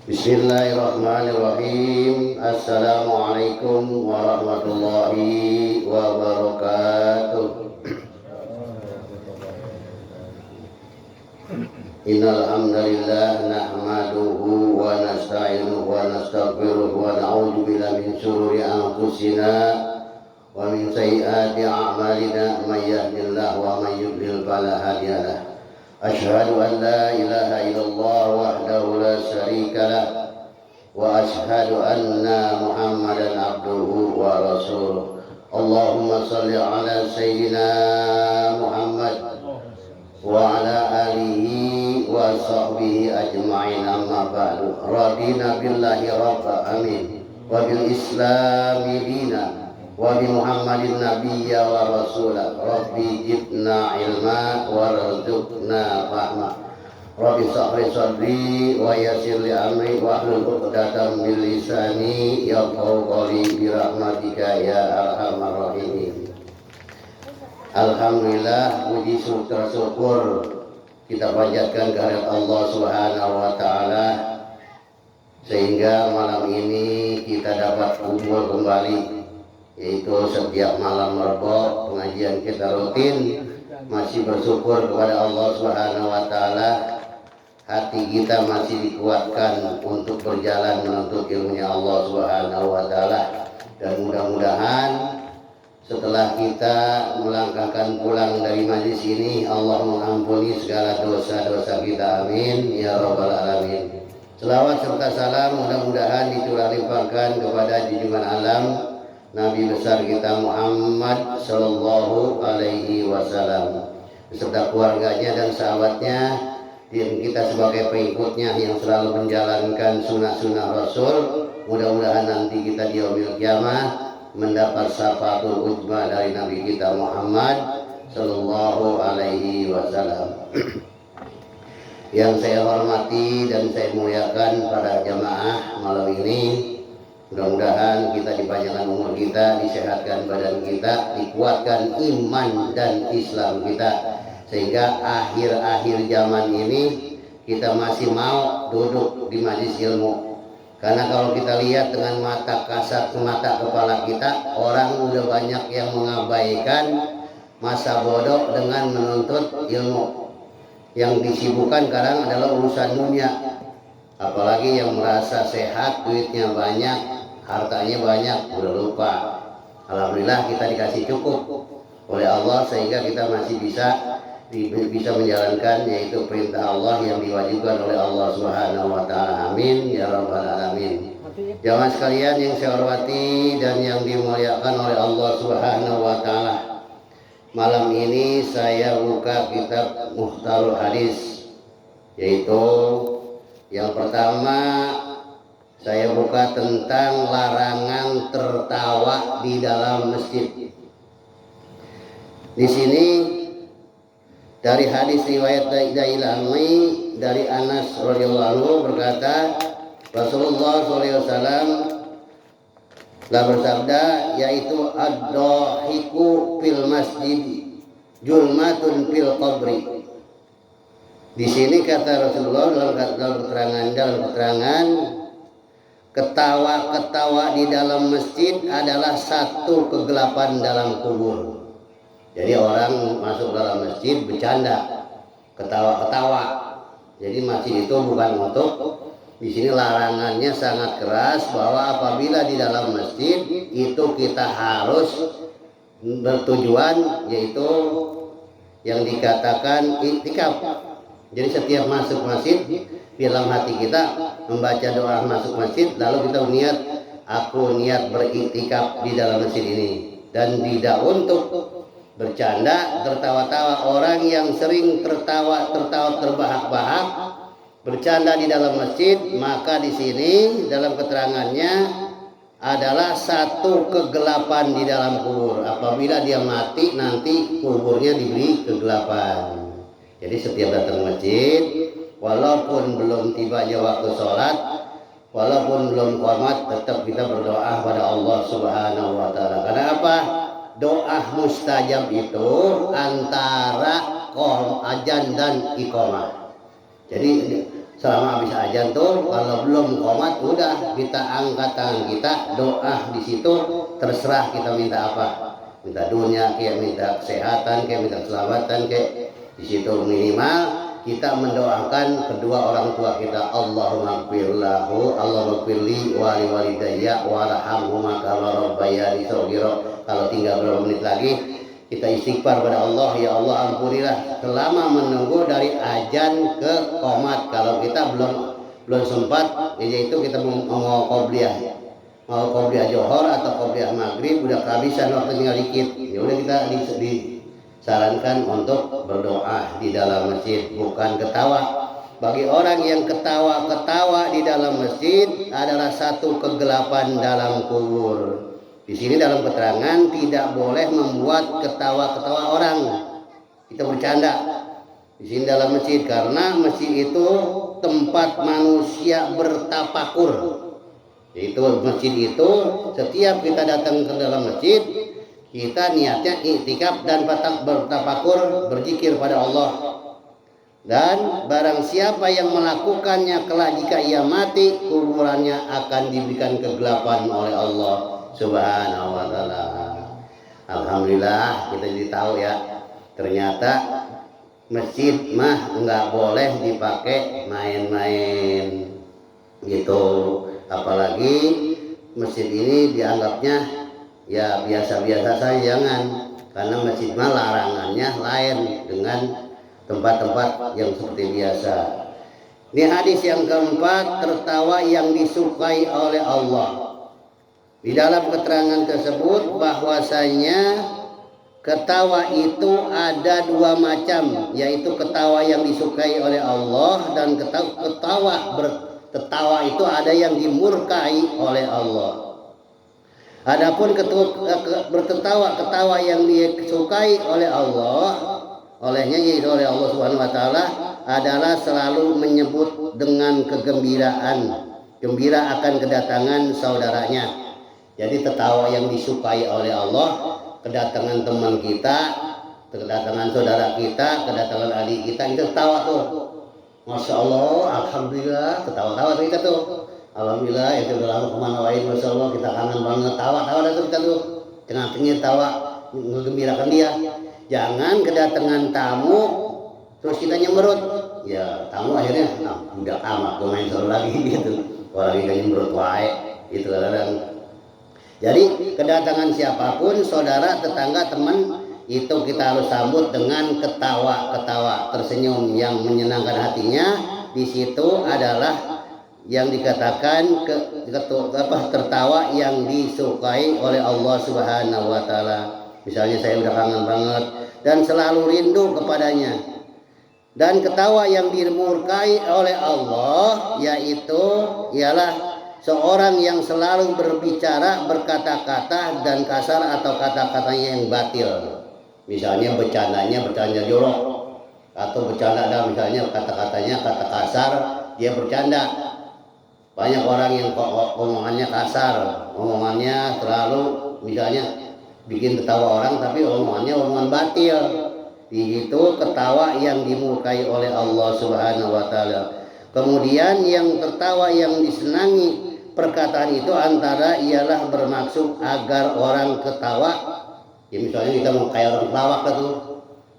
Bismillahirrahmanirrahim. Assalamualaikum warahmatullahi wabarakatuh. Innal hamdalillah nahmaduhu wa nasta'inuhu wa nastaghfiruh wa na'udzu billahi min shururi anfusina wa min sayyiati a'malina may yahdihillahu wa may yudlil fala hadiya lahu. Asyhadu an la ilaha illallah wahdahu la syarika lah wa asyhadu anna Muhammadan abduhu wa rasuluh. Allahumma shalli ala sayyidina Muhammad wa ala alihi wa sahbihi ajma'in, amma ba'du. Radina billahi rabba, amin, wa bil islami dina, wa bi Muhammadin nabiyya wa rasulah. Rabbi jibna ilma warzuqna fahma. Rabbi sahri sadri wa yassir li amri wa hlul 'uqdatam min lisani yafqahu qawli bi rahmatika ya arhamar rahimin. Alhamdulillah, puji syukur kita panjatkan kehadirat Allah Subhanahu wa taala sehingga malam ini kita dapat kumpul kembali, yaitu setiap malam Rabu pengajian kita rutin. Masih bersyukur kepada Allah Subhanahu wa taala, hati kita masih dikuatkan untuk berjalan menuntut ilmunya Allah Subhanahu wa taala, dan mudah-mudahan setelah kita melangkahkan pulang dari majlis ini, Allah mengampuni segala dosa-dosa kita, amin ya rabbal alamin. Selawat serta salam mudah-mudahan dicurah limpahkan kepada junjungan alam Nabi besar kita Muhammad sallallahu alaihi wasallam beserta keluarganya dan sahabatnya, dan kita sebagai pengikutnya yang selalu menjalankan sunnah-sunnah Rasul. Mudah-mudahan nanti kita di yaumil kiamah mendapat syafaatul uzma dari Nabi kita Muhammad sallallahu alaihi wasallam. Yang saya hormati dan saya muliakan para jamaah malam ini, mudah-mudahan kita dipanjangkan umur kita, disehatkan badan kita, dikuatkan iman dan Islam kita, sehingga akhir-akhir zaman ini kita masih mau duduk di majelis ilmu. Karena kalau kita lihat dengan mata kasat mata kepala kita, orang udah banyak yang mengabaikan masa bodoh dengan menuntut ilmu. Yang disibukkan sekarang adalah urusan dunia. Apalagi yang merasa sehat, duitnya banyak, hartanya banyak, udah lupa. Alhamdulillah kita dikasih cukup oleh Allah sehingga kita masih bisa menjalankan yaitu perintah Allah yang diwajibkan oleh Allah Subhanahu wa taala, amin ya rabbal alamin. Jamaah sekalian yang saya hormati dan yang dimuliakan oleh Allah Subhanahu wa taala, malam ini saya buka kitab Mukhtarul Hadis, yaitu yang pertama saya buka tentang larangan tertawa di dalam masjid. Di sini dari hadis riwayat Dailami dari Anas radhiyallahu anhu berkata, Rasulullah SAW telah bersabda, yaitu ad-dhahiku fil masjid julmatun fil qabri. Di sini kata Rasulullah dalam keterangan ketawa-ketawa di dalam masjid adalah satu kegelapan dalam kubur. Jadi orang masuk dalam masjid bercanda, ketawa-ketawa. Jadi masjid itu bukan untuk. Di sini larangannya sangat keras bahwa apabila di dalam masjid itu kita harus bertujuan, yaitu yang dikatakan iktikaf. Jadi setiap masuk masjid, dalam hati kita membaca doa masuk masjid, lalu kita niat, aku niat beriktikaf di dalam masjid ini, dan tidak untuk bercanda, tertawa-tawa. Orang yang sering tertawa terbahak-bahak, bercanda di dalam masjid, maka di sini dalam keterangannya adalah satu kegelapan di dalam kubur. Apabila dia mati, nanti kuburnya diberi kegelapan. Jadi setiap datang masjid, walaupun belum tibanya waktu sholat, walaupun belum qomat, tetap kita berdoa pada Allah Subhanahu wa taala. Karena apa? Doa mustajab itu antara azan dan iqamah. Jadi selama habis ajan tuh, kalau belum qomat udah kita angkat tangan kita, doa di situ, terserah kita minta apa, minta dunia kayak, minta kesehatan kayak, minta keselamatan kayak. Di situ minimal kita mendoakan kedua orang tua kita, Allahumma gfirlahu, Allahumma gfirli wali walidayya warhamhuma kama rabbayani shaghira. Kalau tinggal beberapa menit lagi kita istighfar pada Allah, ya Allah ampunilah selama menunggu dari ajan ke qomat. Kalau kita belum sempat, yaitu kita mau qobliyah johor atau qobliyah maghrib, udah kehabisan waktu tinggal dikit, ya udah kita disarankan untuk berdoa di dalam masjid, bukan ketawa. Bagi orang yang ketawa-ketawa di dalam masjid adalah satu kegelapan dalam kubur. Di sini dalam keterangan tidak boleh membuat ketawa-ketawa orang, kita bercanda di sini dalam masjid, karena masjid itu tempat manusia bertafakur. Yaitu masjid itu setiap kita datang ke dalam masjid, kita niatnya iktikaf dan bertafakur, berzikir pada Allah. Dan barang siapa yang melakukannya kelak jika ia mati, kuburannya akan diberikan kegelapan oleh Allah Subhanahu wa ta'ala. Alhamdulillah kita jadi tahu ya, ternyata masjid mah nggak boleh dipakai main-main gitu. Apalagi masjid ini dianggapnya ya biasa-biasa saja, jangan, karena masjid mah larangannya lain dengan tempat-tempat yang seperti biasa. Ini hadis yang keempat, tertawa yang disukai oleh Allah. Di dalam keterangan tersebut bahwasanya ketawa itu ada dua macam, yaitu ketawa yang disukai oleh Allah dan ketawa itu ada yang dimurkai oleh Allah. Adapun ketawa yang disukai oleh Allah, olehnya yaitu oleh Allah Subhanahu wa taala, adalah selalu menyebut dengan kegembiraan, gembira akan kedatangan saudaranya. Jadi tertawa yang disukai oleh Allah, kedatangan teman kita, kedatangan saudara kita, kedatangan adik kita, itu tertawa tuh. Masya Allah, alhamdulillah, ketawa-tawa kita tuh. Alhamdulillah, itu dalam kemana lain, Masya Allah, kita kangen banget, tawa-tawa tuh kita tuh. Tengah-tengah tawa, menggembirakan dia. Jangan kedatangan tamu, terus kita nyemberut. Ya, tamu akhirnya, nah, udah amat, gue main seru lagi gitu. Orang ini nyemberut, wae, gitu kadang-kadang. Jadi kedatangan siapapun, saudara, tetangga, teman, itu kita harus sambut dengan ketawa-ketawa, tersenyum yang menyenangkan hatinya. Di situ adalah yang dikatakan tertawa yang disukai oleh Allah Subhanahu wa taala. Misalnya saya udah kangen banget dan selalu rindu kepadanya. Dan ketawa yang dimurkai oleh Allah yaitu ialah seorang yang selalu berbicara, berkata-kata dan kasar atau kata-katanya yang batil. Misalnya bercanda jorok, atau bercanda misalnya kata-katanya kata kasar, dia bercanda. Banyak orang yang omongannya kasar, omongannya terlalu misalnya bikin ketawa orang, tapi omongannya omongan batil. Itu ketawa yang dimurkai oleh Allah Subhanahu wa taala. Kemudian yang tertawa yang disenangi perkataan itu antara ialah bermaksud agar orang ketawa. Ya misalnya kita mau kayak orang pelawak tuh,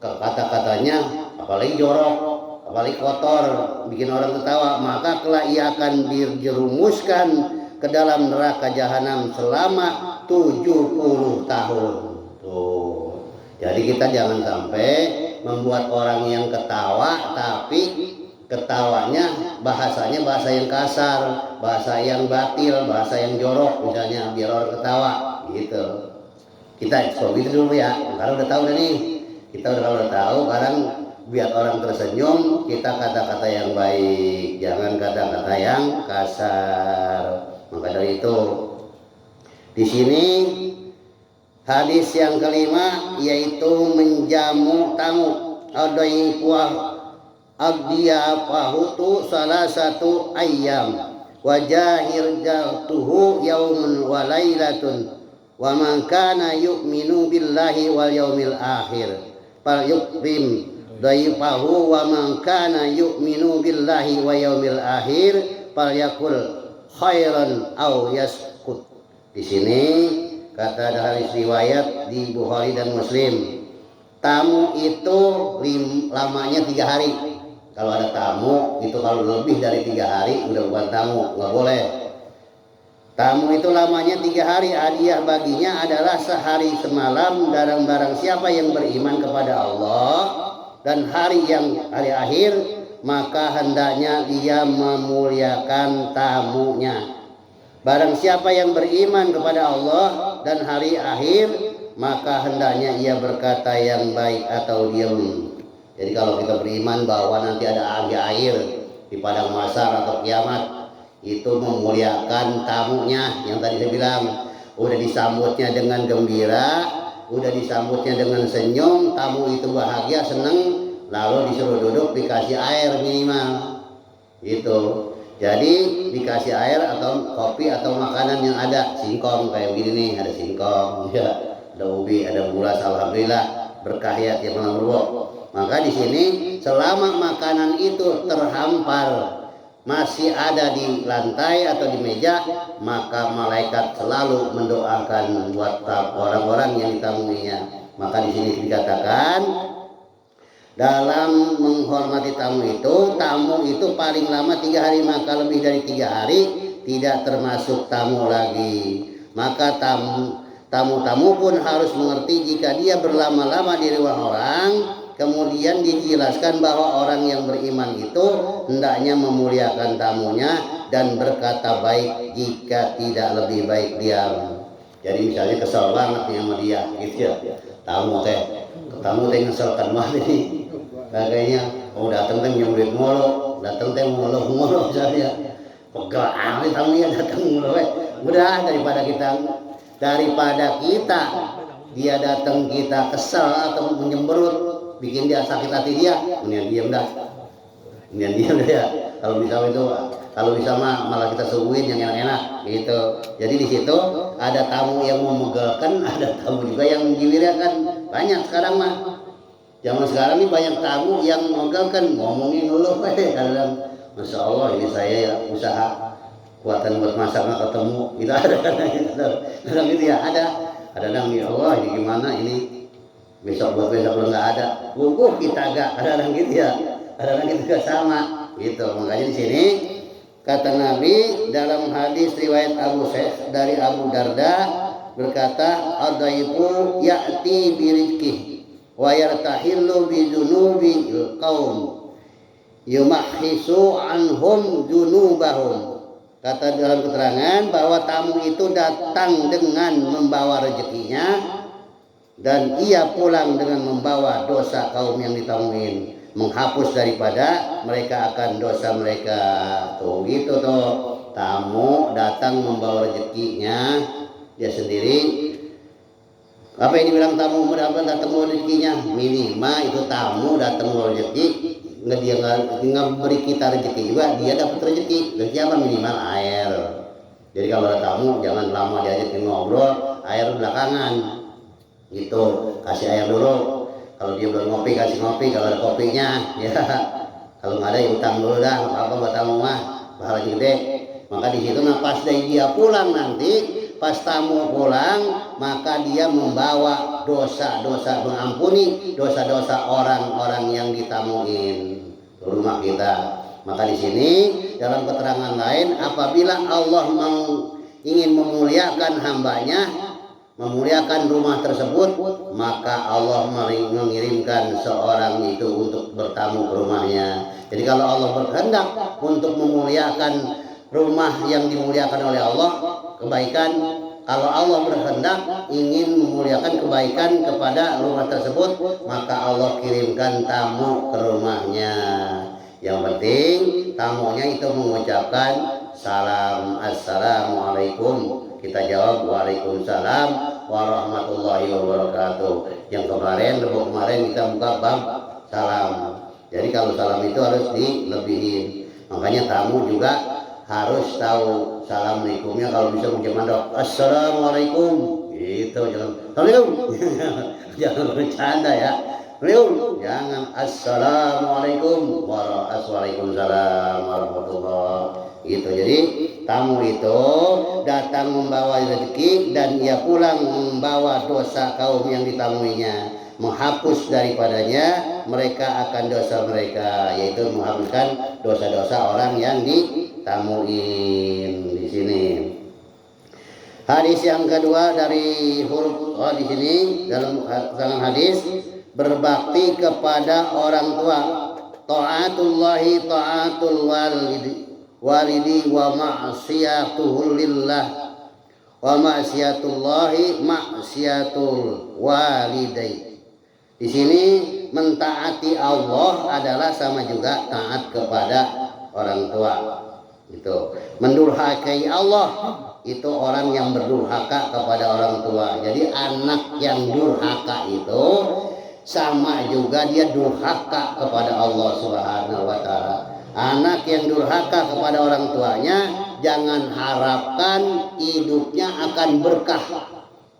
kata-katanya apalagi jorok, apalagi kotor, bikin orang ketawa, maka kelak ia akan dijerumuskan ke dalam neraka jahanam selama 70 tahun. Tuh. Jadi kita jangan sampai membuat orang yang ketawa tapi ketawanya bahasanya bahasa yang kasar, bahasa yang batil, bahasa yang jorok misalnya, biar orang ketawa gitu. Kita seperti itu dulu ya, kalau udah tahu nih, kita udah tahu, sekarang biar orang tersenyum, kita kata-kata yang baik, jangan kata-kata yang kasar. Maka dari itu, di sini hadis yang kelima yaitu menjamu tamu. Adai kuah Abdiyafahutu salah satu ayam wajahir jatuhu yaumun walailatun wa man kana yu'minu billahi wal yaumil akhir fal yukrim dhaifahu wa man kana yu'minu billahi wa yaumil akhir falyakul khairan aw yaskut. Di sini kata hadis riwayat di Bukhari dan Muslim, tamu itu lamanya 3 hari. Kalau ada tamu itu kalau lebih dari 3 hari udah bukan tamu, nggak boleh. Tamu itu lamanya 3 hari, hadiah baginya adalah sehari semalam dan barang siapa yang beriman kepada Allah dan hari akhir, maka hendaknya dia memuliakan tamunya. Barang siapa yang beriman kepada Allah dan hari akhir, maka hendaknya ia berkata yang baik atau diam. Jadi kalau kita beriman bahwa nanti ada air di padang mahsyar atau kiamat, itu memuliakan tamunya. Yang tadi saya bilang, udah disambutnya dengan gembira, udah disambutnya dengan senyum, tamu itu bahagia, senang, lalu disuruh duduk, dikasih air minimal gitu. Jadi dikasih air atau kopi atau makanan yang ada singkong kayak begini nih, ada singkong ya, ada ubi, ada buras, alhamdulillah berkah ya tiap malam berbuah. Maka di sini selama makanan itu terhampar masih ada di lantai atau di meja, maka malaikat selalu mendoakan buat orang-orang yang ditamuinya. Maka di sini dikatakan dalam menghormati tamu itu paling lama 3 hari, maka lebih dari 3 hari tidak termasuk tamu lagi. Maka tamu-tamu pun harus mengerti jika dia berlama-lama di rumah orang. Kemudian dijelaskan bahwa orang yang beriman itu hendaknya memuliakan tamunya dan berkata baik jika tidak lebih baik diam. Jadi misalnya kesel banget nih sama dia gitu ya, tamu teh ngeselkan banget ini kayaknya, datang teh nyumbit mulu, datang teh mulu misalnya, pegel amat tamunya datang mulu. Udah daripada kita dia datang kita kesel atau menyemberut, bikin dia sakit hati dia, mendingan diam dah ya. Kalau bisa malah kita suguhin yang enak-enak gitu. Jadi di situ ada tamu yang memegelkan, ada tamu juga yang menggembirakan. Banyak sekarang mah, zaman sekarang ini banyak tamu yang memegelkan, ngomongin dulu kadang, masya Allah ini saya ya usaha kuatan buat masak nggak ketemu, itu ada kadang gitu ya, ada ya Allah ini gimana ini besok belum nggak ada, kita agak kadang gitu ya, kadang kita juga sama gitu. Makanya di sini kata Nabi dalam hadis riwayat dari Abu Darda berkata, adaifu ya'ti birizqih wa yartahillu bi dunubil qaum yumahhisu anhum dunubahum. Kata dalam keterangan bahwa tamu itu datang dengan membawa rezekinya dan ia pulang dengan membawa dosa kaum yang ditamuin, menghapus daripada mereka akan dosa mereka. Tuh gitu tuh, tamu datang membawa rezekinya dia sendiri. Apa yang dibilang tamu datang membawa rezekinya? Minimal itu tamu datang membawa rezeki, dia nggak beri kita rezeki juga, dia dapat rezeki. Rezeki apa? Minimal air. Jadi kalau ada tamu jangan lama diajakin ngobrol, air belakangan gitu, kasih air dulu. Kalau dia belum ngopi kasih ngopi, kalau ada kopinya ya, kalau nggak ada ya utang dulu dah, apa buat tamu mah pahala gede. Maka di situ pas dia pulang nanti, pas tamu pulang, maka dia membawa dosa-dosa, mengampuni dosa-dosa orang-orang yang ditamuin ke rumah kita. Maka di sini dalam keterangan lain, apabila Allah ingin memuliakan hambanya, memuliakan rumah tersebut, maka Allah mengirimkan seorang itu untuk bertamu ke rumahnya. Jadi kalau Allah berkehendak untuk memuliakan rumah yang dimuliakan oleh Allah, kebaikan, kalau Allah berkehendak ingin memuliakan kebaikan kepada rumah tersebut, maka Allah kirimkan tamu ke rumahnya. Yang penting tamunya itu mengucapkan salam, assalamualaikum. Kita jawab waalaikumsalam warahmatullahi wabarakatuh. Yang kemarin kita buka bab salam. Jadi kalau salam itu harus dilebihin. Makanya tamu juga harus tahu assalamualaikumnya. Kalau bisa menjemandok assalamualaikum gitu, jangan assalamualaikum jangan bercanda ya. beliau jangan assalamualaikum waalaikumsalam warahmatullah gitu. Jadi tamu itu datang membawa rezeki dan ia pulang membawa dosa kaum yang ditamuinya, menghapus daripadanya mereka akan dosa mereka, yaitu menghapuskan dosa-dosa orang yang ditamuin di sini. Hadis yang kedua dari huruf di sini dalam hadis, berbakti kepada orang tua, taatullahi taatul walidi wa ma'siyatuhu lillah wa ma'siyatullahi ma'siyatul walidai. Di sini mentaati Allah adalah sama juga taat kepada orang tua. Itu mendurhakai Allah itu orang yang berdurhaka kepada orang tua. Jadi anak yang durhaka itu sama juga dia durhaka kepada Allah Subhanahu wa taala. Anak yang durhaka kepada orang tuanya jangan harapkan hidupnya akan berkah.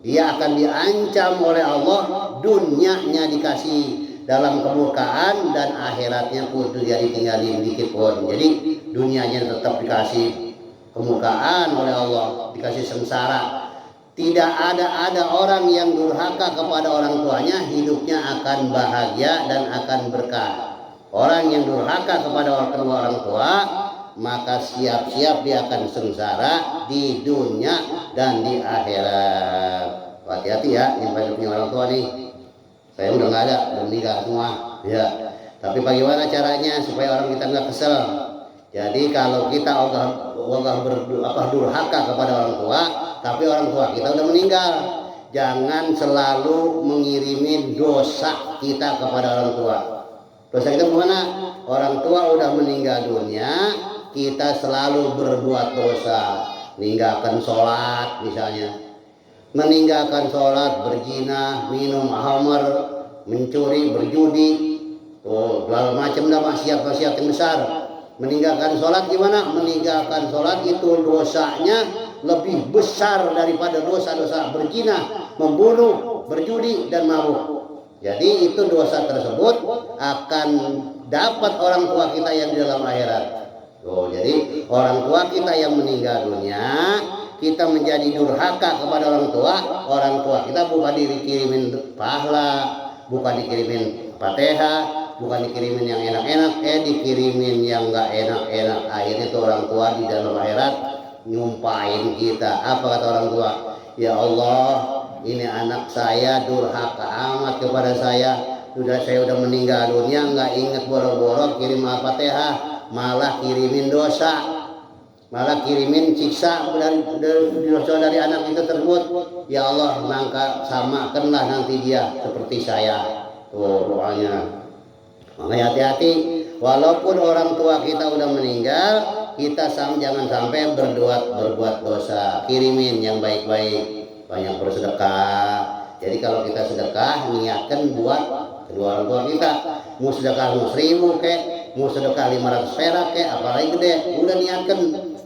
Dia akan diancam oleh Allah, dunianya dikasih dalam kemurkaan dan akhiratnya pun dia ditinggalin dikit pun. Jadi dunianya tetap dikasih kemurkaan oleh Allah, dikasih sengsara. Tidak ada orang yang durhaka kepada orang tuanya hidupnya akan bahagia dan akan berkah. Orang yang durhaka kepada orang tua maka siap-siap dia akan sengsara di dunia dan di akhirat. Hati-hati ya yang punya orang tua nih. Saya udah nggak ada, udah meninggal semua. Ya. Tapi bagaimana caranya supaya orang kita nggak kesel? Jadi kalau kita durhaka kepada orang tua, tapi orang tua kita udah meninggal, jangan selalu mengirimin dosa kita kepada orang tua. Dosa kita kemana? Orang tua udah meninggal dunia, kita selalu berbuat dosa, meninggalkan sholat misalnya, meninggalkan sholat, berzina, minum khamr, mencuri, berjudi, segala macam dah maksiat-maksiat yang besar. Meninggalkan sholat gimana? Meninggalkan sholat itu dosanya lebih besar daripada dosa-dosa berzina, membunuh, berjudi dan mabuk. Jadi itu dosa tersebut akan dapat orang tua kita yang di dalam akhirat. Jadi orang tua kita yang meninggal dunia, kita menjadi durhaka kepada orang tua kita bukan dikirimin pahala, bukan dikirimin Fatihah, bukan dikirimin yang enak-enak, dikirimin yang nggak enak-enak. Akhirnya itu orang tua di dalam akhirat nyumpahin kita. Apa kata orang tua? Ya Allah, ini anak saya durhaka amat kepada saya. Saya udah meninggal dunia, nggak ingat boro-boro kirim Al-Fatihah, malah kirimin dosa, malah kirimin siksa dosa dari anak itu tersebut. Ya Allah, maka samakanlah nanti dia seperti saya. Doanya. Makanya hati-hati, walaupun orang tua kita udah meninggal, kita jangan sampai berbuat dosa. Kirimin yang baik-baik, banyak bersedekah. Jadi kalau kita sedekah, niatkan buat kedua orang tua kita. Mau sedekah 1000 kek, mau sedekah 500 perak kek, apalagi gede, udah niatkan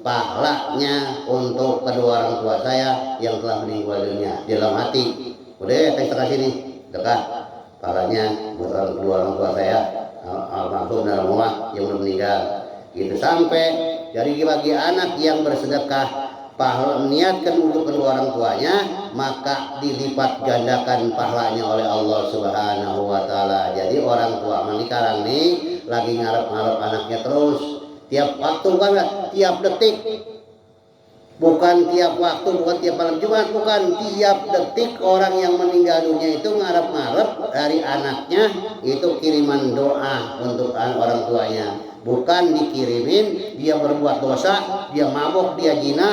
pahalanya untuk kedua orang tua saya yang telah meninggal dunia di dalam hati. Udah terserah sini, sedekah pahalanya buat kedua orang tua saya almarhum dalam rumah yang belum meninggal. Gitu sampai dari bagi anak yang bersedekah pahala niatkan untuk kedua orang tuanya, maka dilipat gandakan pahalanya oleh Allah Subhanahu wa taala. Jadi orang tua sekarang nih lagi ngarep-ngarep anaknya terus, tiap waktu kan, tiap detik. Bukan tiap waktu, bukan tiap malam Jumat, bukan tiap detik orang yang meninggal dunia itu ngarep-ngarep dari anaknya itu kiriman doa untuk orang tuanya. Bukan dikirimin dia berbuat dosa, dia mabuk, dia zina,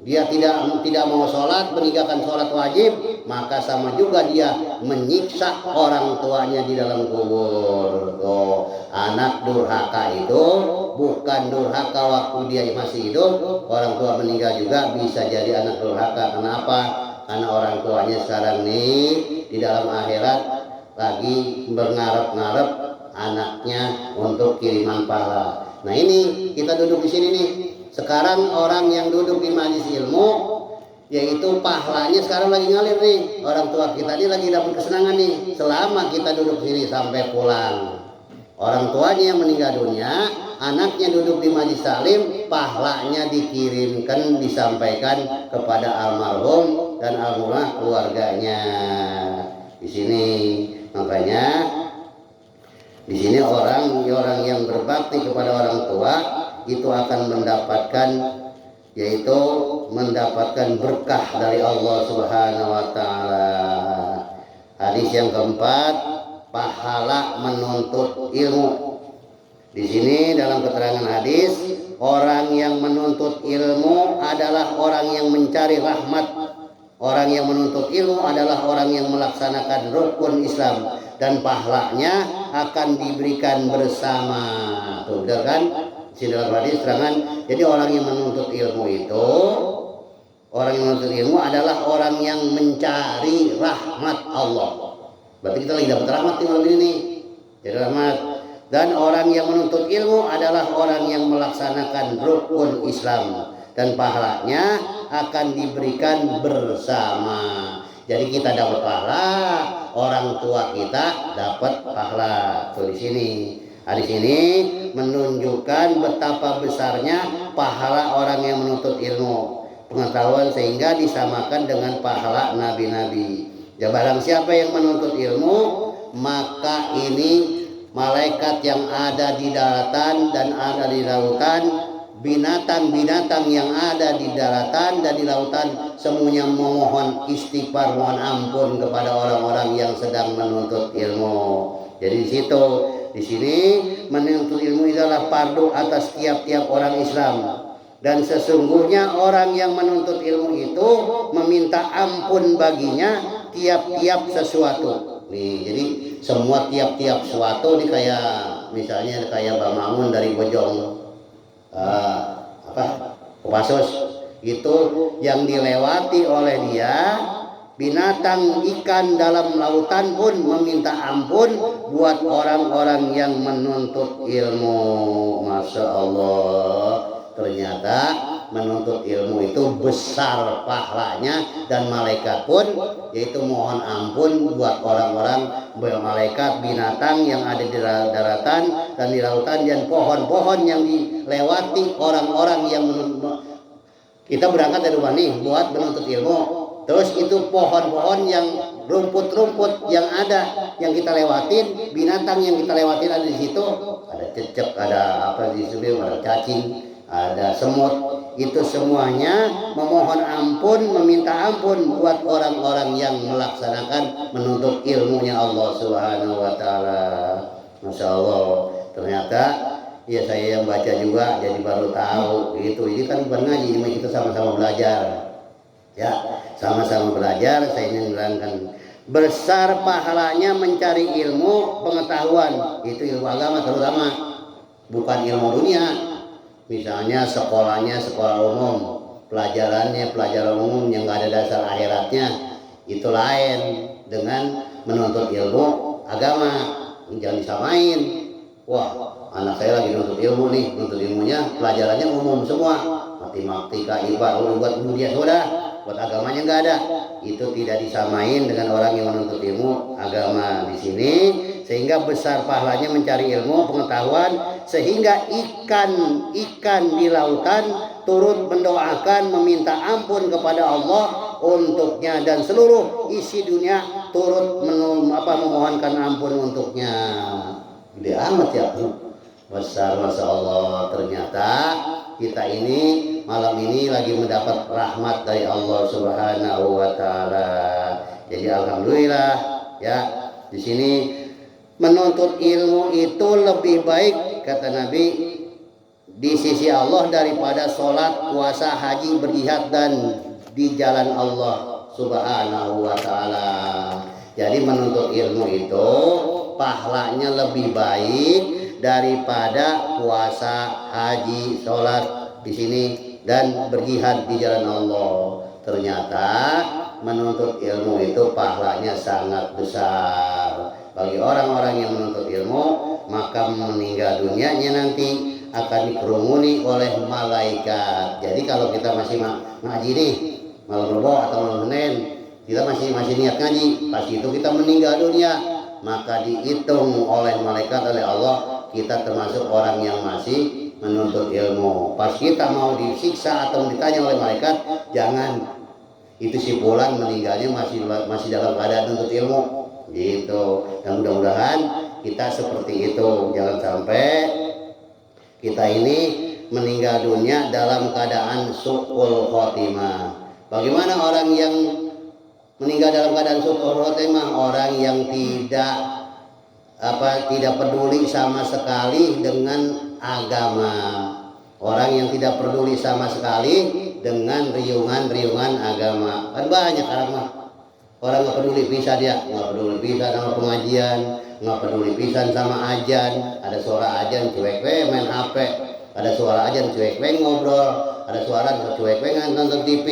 dia tidak mau sholat, meninggalkan sholat wajib, maka sama juga dia menyiksa orang tuanya di dalam kubur. Anak durhaka itu bukan durhaka waktu dia masih hidup, orang tua meninggal juga bisa jadi anak durhaka. Kenapa? Karena orang tuanya sekarang nih di dalam akhirat lagi berngarep-ngarep anaknya untuk kiriman pahala. Nah ini kita duduk di sini nih. Sekarang orang yang duduk di majelis ilmu yaitu pahalanya sekarang lagi ngalir nih. Orang tua kita ini lagi dapat kesenangan nih selama kita duduk sini sampai pulang. Orang tuanya yang meninggal dunia, anaknya duduk di majlis taklim, pahalanya dikirimkan, disampaikan kepada almarhum dan almarhumah keluarganya. Di sini makanya di sini orang yang berbakti kepada orang tua itu akan mendapatkan, yaitu mendapatkan berkah dari Allah Subhanahu wa taala. Hadis yang keempat, pahala menuntut ilmu. Di sini dalam keterangan hadis, orang yang menuntut ilmu adalah orang yang mencari rahmat. Orang yang menuntut ilmu adalah orang yang melaksanakan rukun Islam dan pahalanya akan diberikan bersama. Tuh, kan? Di dalam hadis terangan. Jadi orang yang menuntut ilmu itu, orang yang menuntut ilmu adalah orang yang mencari rahmat Allah. Berarti kita lagi dapat rahmat di malam ini. Jadi rahmat. Dan orang yang menuntut ilmu adalah orang yang melaksanakan rukun Islam dan pahalanya akan diberikan bersama. Jadi kita dapat pahala, orang tua kita dapat pahala. Tuh di sini. Hadis ini menunjukkan betapa besarnya pahala orang yang menuntut ilmu pengetahuan sehingga disamakan dengan pahala nabi-nabi. Ya, barang siapa yang menuntut ilmu, maka ini malaikat yang ada di daratan dan ada di lautan, binatang-binatang yang ada di daratan dan di lautan, semuanya memohon istighfar, mohon ampun kepada orang-orang yang sedang menuntut ilmu. Jadi di sini menuntut ilmu adalah fardu atas tiap-tiap orang Islam. Dan sesungguhnya orang yang menuntut ilmu itu meminta ampun baginya tiap-tiap sesuatu. Nih, jadi semua tiap-tiap sesuatu ini kayak misalnya kayak Bang Mamun dari Bojong Kopassus itu yang dilewati oleh dia, binatang ikan dalam lautan pun meminta ampun buat orang-orang yang menuntut ilmu. Masya Allah, ternyata menuntut ilmu itu besar pahalanya, dan malaikat pun yaitu mohon ampun buat orang-orang, malaikat, binatang yang ada di daratan dan di lautan, dan pohon-pohon yang dilewati orang-orang yang kita berangkat dari rumah nih buat menuntut ilmu. Terus itu pohon-pohon yang rumput-rumput yang ada yang kita lewatin, binatang yang kita lewatin ada di situ, ada cecek, ada apa di situ, ada cacing, ada semut. Itu semuanya memohon ampun, meminta ampun buat orang-orang yang melaksanakan menuntut ilmunya Allah Subhanahu wa taala. Masya Allah, ternyata ya saya yang baca juga jadi baru tahu gitu. Ini kan bukan ngaji, ini kita sama-sama belajar. Ya, sama-sama belajar. Saya ingin menerangkan besar pahalanya mencari ilmu pengetahuan, itu ilmu agama terutama, bukan ilmu dunia. Misalnya sekolahnya sekolah umum, pelajarannya pelajaran umum yang nggak ada dasar akhiratnya, itu lain dengan menuntut ilmu agama. Jangan disamain. Wah, anak saya lagi menuntut ilmu nih, menuntut ilmunya pelajarannya umum semua, matematika, IPA, buat dunia sudah, buat agamanya nggak ada. Itu tidak disamain dengan orang yang menuntut ilmu agama di sini. Sehingga besar pahalanya mencari ilmu pengetahuan, sehingga ikan di lautan turut mendoakan, meminta ampun kepada Allah untuknya, dan seluruh isi dunia turut memohonkan ampun untuknya. Gede amat ya, besar, Masya Allah. Ternyata kita ini malam ini lagi mendapat rahmat dari Allah Subhanahu wa taala. Jadi alhamdulillah ya, di sini menuntut ilmu itu lebih baik kata Nabi di sisi Allah daripada sholat, puasa, haji, berjihad dan di jalan Allah Subhanahu wa taala. Jadi menuntut ilmu itu pahalanya lebih baik daripada puasa, haji, sholat di sini dan berjihad di jalan Allah. Ternyata menuntut ilmu itu pahalanya sangat besar. Bagi orang-orang yang menuntut ilmu, maka meninggal dunianya nanti akan dikerumuni oleh malaikat. Jadi kalau kita masih ngaji nih, malam Rebo atau malam Senin, kita masih niat ngaji, pas itu kita meninggal dunia, maka dihitung oleh malaikat, oleh Allah, kita termasuk orang yang masih menuntut ilmu. Pas kita mau disiksa atau ditanya oleh malaikat, jangan, itu si fulan meninggalnya masih dalam keadaan menuntut ilmu gitu. Dan mudah-mudahan kita seperti itu, jangan sampai kita ini meninggal dunia dalam keadaan su'ul khotimah. Bagaimana orang yang meninggal dalam keadaan su'ul khotimah? Orang yang tidak peduli sama sekali dengan agama. Orang yang tidak peduli sama sekali dengan riungan agama. Kan banyak orang nggak peduli pisan, dia nggak peduli pisan sama pengajian, nggak peduli pisan sama ajan. Ada suara ajan cuek main HP, ada suara ajan cuek ngobrol, ada suara cuek nonton TV,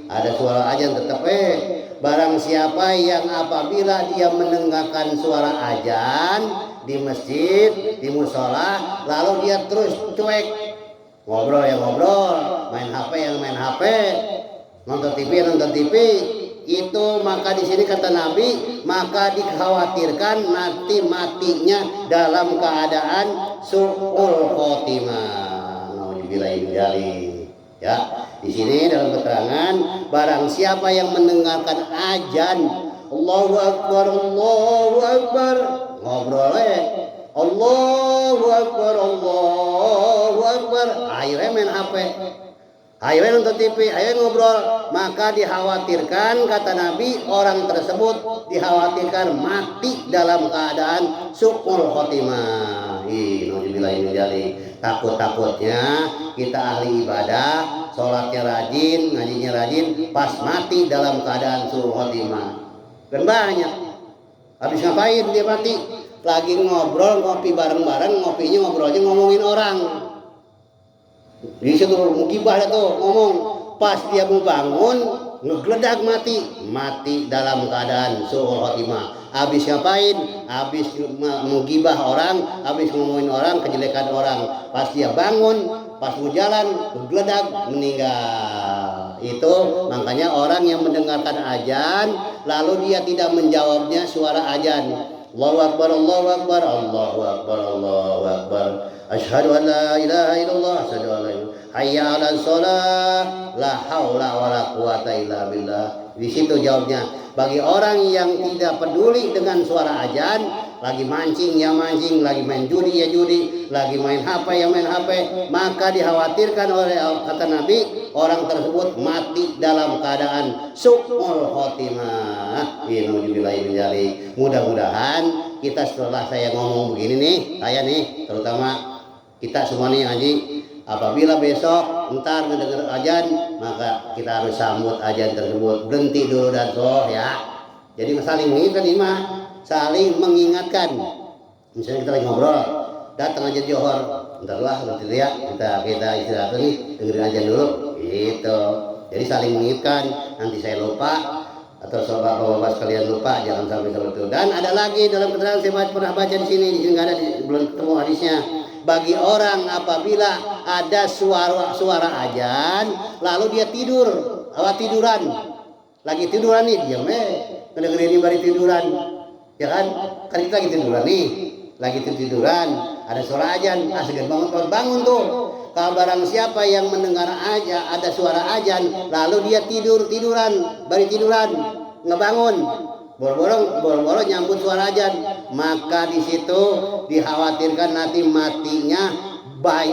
ada suara ajan tetap barang siapa yang apabila dia mendengarkan suara ajan di masjid, di musola, lalu dia terus cuek, ngobrol ya ngobrol, main HP yang main HP, nonton TV, itu maka di sini kata Nabi, maka dikhawatirkan nanti matinya dalam keadaan su'ul khotimah. Nauzubillahi ya. Di sini dalam keterangan, barang siapa yang mendengarkan ajan, Allahu Akbar, ngobrol Allahu Akbar, akhirnya main HP, akhirnya nonton TV, akhirnya ngobrol, maka dikhawatirkan, kata Nabi, orang tersebut dikhawatirkan mati dalam keadaan su'ul khotimah. Takut-takutnya kita ahli ibadah, sholatnya rajin, ngajinya rajin, pas mati dalam keadaan su'ul khotimah. Dan banyak, habis ngapain dia mati? Lagi ngobrol, ngopi bareng-bareng, ngobrolnya ngomongin orang. Di situ mukibah tuh ngomong, pas dia mau bangun ngegeledak mati dalam keadaan su'ul khotimah. Habis ngapain? Habis menggibah orang, habis ngomongin orang, kejelekan orang. Pas dia bangun, pas mau jalan ngegeledak, meninggal. Itu makanya orang yang mendengarkan ajan lalu dia tidak menjawabnya suara ajan. Allahu Akbar, Allahu Akbar, Allahu Akbar, Allahu Akbar. Asyhadu an la ilaha illallah, asyhadu an la ilaha illallah. Hayya 'alas shalah, la haula wala quwata illa billah. Di situ jawabnya. Bagi orang yang tidak peduli dengan suara ajan, lagi mancing ya mancing, lagi main judi ya judi, lagi main HP ya main HP, maka dikhawatirkan oleh kata Nabi, orang tersebut mati dalam keadaan su'ul khotimah. Mudah-mudahan kita setelah saya ngomong begini nih, saya nih terutama kita semua nih ngaji, apabila besok ntar mendengar ajan, maka kita harus sambut ajan tersebut, berhenti dulu dan soh ya. Jadi saling mengingatkan, saling mengingatkan. Misalnya kita lagi ngobrol, datang aja Johor, bentarlah nanti lihat kita istirahat nih, dengerin ajan dulu, gitu. Jadi saling mengingatkan, nanti saya lupa atau bapak-bapak sekalian lupa, jangan sampai seperti itu. Dan ada lagi dalam keterangan saya pernah baca di sini nggak ada, belum ketemu hadisnya. Bagi orang apabila ada suara ajan, lalu dia tiduran, lagi tiduran nih, diam ngedengerin ini bari tiduran, ya kan kita lagi tiduran nih, lagi tiduran, ada suara ajan, segera bangun tuh. Kalau barang siapa yang mendengar aja ada suara ajan, lalu dia tiduran, nggak bangun, boro-boro nyambut suara ajan, maka di situ dikhawatirkan nanti matinya,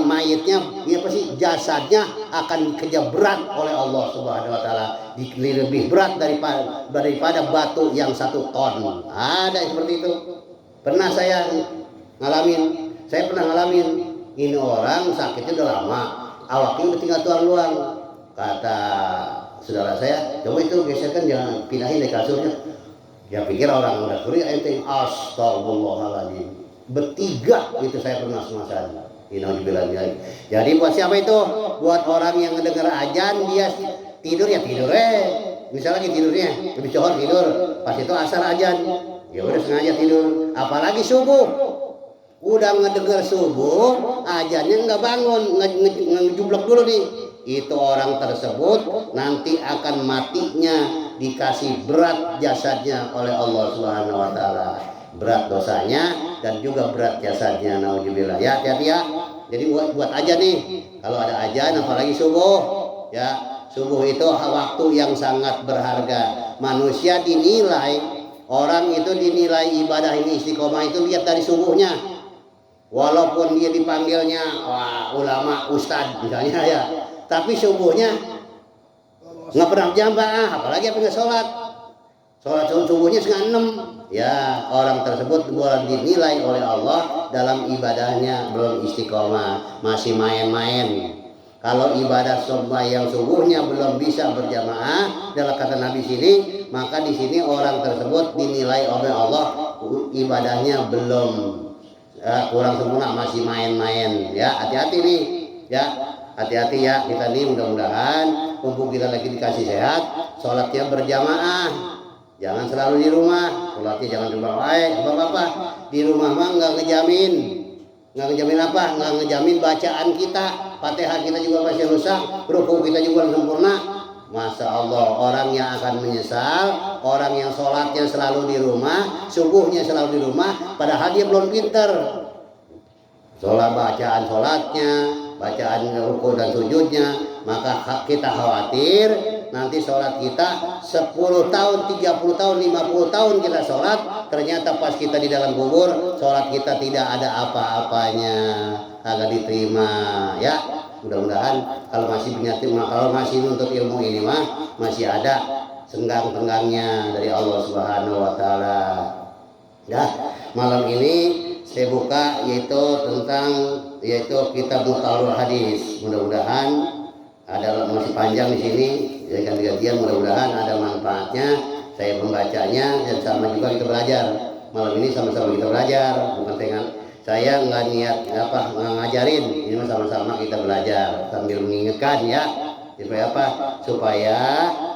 mayitnya, jasadnya akan dikejar berat oleh Allah Subhanahu Wa Taala, lebih berat daripada batu yang 1 ton. Ada seperti itu. Saya pernah ngalamin. Ini orang sakitnya udah lama, awaknya udah tinggal tulang luang. Kata saudara saya, coba itu geserkan, jangan pindahin dari kasurnya. Ya pikir orang udah kuliah ente, astagfirullahaladzim. Bertiga itu saya pernah semasan. Jadi buat siapa itu? Buat orang yang mendengar ajan, dia tidur ya tidur misalnya lagi tidurnya, lebih Johor tidur, pas itu asar ajan, ya udah sengaja tidur. Apalagi subuh, udah ngedengar subuh, ajannya nggak bangun, ngejublok dulu nih, itu orang tersebut nanti akan matinya dikasih berat jasadnya oleh Allah Subhanahu wa taala. Berat dosanya dan juga berat jasadnya, naudzubillah. Ya, hati-hati ya. Jadi buat aja nih. Kalau ada azan apalagi subuh, ya. Subuh itu waktu yang sangat berharga. Manusia dinilai, orang itu dinilai ibadah ini istiqomah itu lihat dari subuhnya. Walaupun dia dipanggilnya ulama, ustadz misalnya ya, tapi subuhnya nggak pernah jamaah, apalagi apa nggak sholat. Sholat subuhnya setengah 6. Ya, orang tersebut boleh dinilai oleh Allah dalam ibadahnya belum istiqomah, masih main-main. Kalau ibadah yang subuhnya belum bisa berjamaah dalam kata Nabi sini, maka di sini orang tersebut dinilai oleh Allah ibadahnya belum kurang sempurna, masih main-main. Ya, hati-hati nih. Ya, hati-hati ya kita nih, mudah-mudahan mumpung kita lagi dikasih sehat, sholatnya berjamaah. Jangan selalu di rumah, sholatnya jangan di rumah. Bapak-bapak, di rumah mah nggak ngejamin apa? Nggak ngejamin bacaan kita, Fatihah kita juga masih rusak, rukuk kita juga sempurna. Masya Allah, orang yang akan menyesal, orang yang sholatnya selalu di rumah, subuhnya selalu di rumah, padahal dia belum pinter. Bacaan sholatnya, bacaan rukuk dan sujudnya, maka kita khawatir nanti sholat kita 10 tahun, 30 tahun, 50 tahun kita sholat, ternyata pas kita di dalam kubur, sholat kita tidak ada apa-apanya, agak diterima. Ya, mudah-mudahan kalau masih penyakit, kalau masih nuntut ilmu ini mah masih ada senggang-tenggangnya dari Allah Subhanahu wa taala. Ya, malam ini saya buka yaitu kitab Mutawalul Hadis. Mudah-mudahan ada masih panjang di sini, ya ganti-gantian, mudah-mudahan ada manfaatnya. Saya membacanya dan sama juga kita belajar. Malam ini sama-sama kita belajar, bukan saya nggak niat ngajarin, ini sama-sama kita belajar sambil mengingatkan ya. Supaya apa? Supaya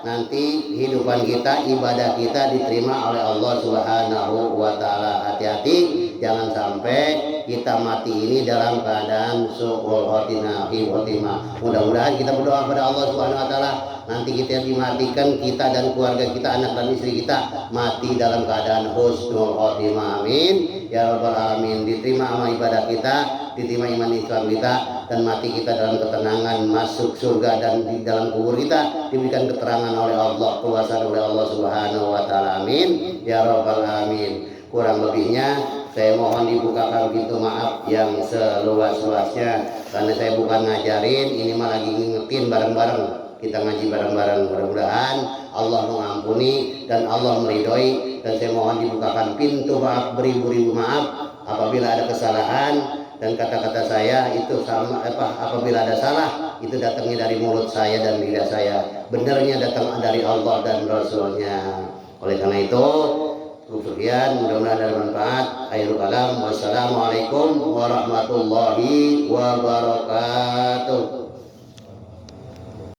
nanti kehidupan kita, ibadah kita diterima oleh Allah Subhanahu wa taala. Hati-hati jangan sampai kita mati ini dalam keadaan su'ul khotimah. Mudah-mudahan kita berdoa pada Allah Subhanahu wa taala, nanti kita dimatikan, kita dan keluarga kita, anak dan istri kita mati dalam keadaan husnul khotimah. Amin ya rabbal alamin. Diterima amal ibadah kita, diterima iman Islam kita, dan mati kita dalam ketenangan, masuk surga, dan di dalam kubur kita diberikan keterangan oleh Allah, kekuasaan oleh Allah Subhanahu wa taala. Amin ya rabbal alamin. Kurang lebihnya saya mohon dibukakan pintu maaf yang seluas-luasnya, karena saya bukan ngajarin, ini mah lagi ngingetin bareng-bareng, kita ngaji bareng-bareng. Mudah-mudahan Allah mengampuni dan Allah meridhoi, dan saya mohon dibukakan pintu maaf, beribu-ribu maaf apabila ada kesalahan, dan kata-kata saya itu apabila ada salah itu datangnya dari mulut saya dan lidah saya, benarnya datang dari Allah dan Rasulnya. Oleh karena itu, sekian, mudah-mudahan ada manfaat. Akhirul kalam, wassalamualaikum warahmatullahi wabarakatuh.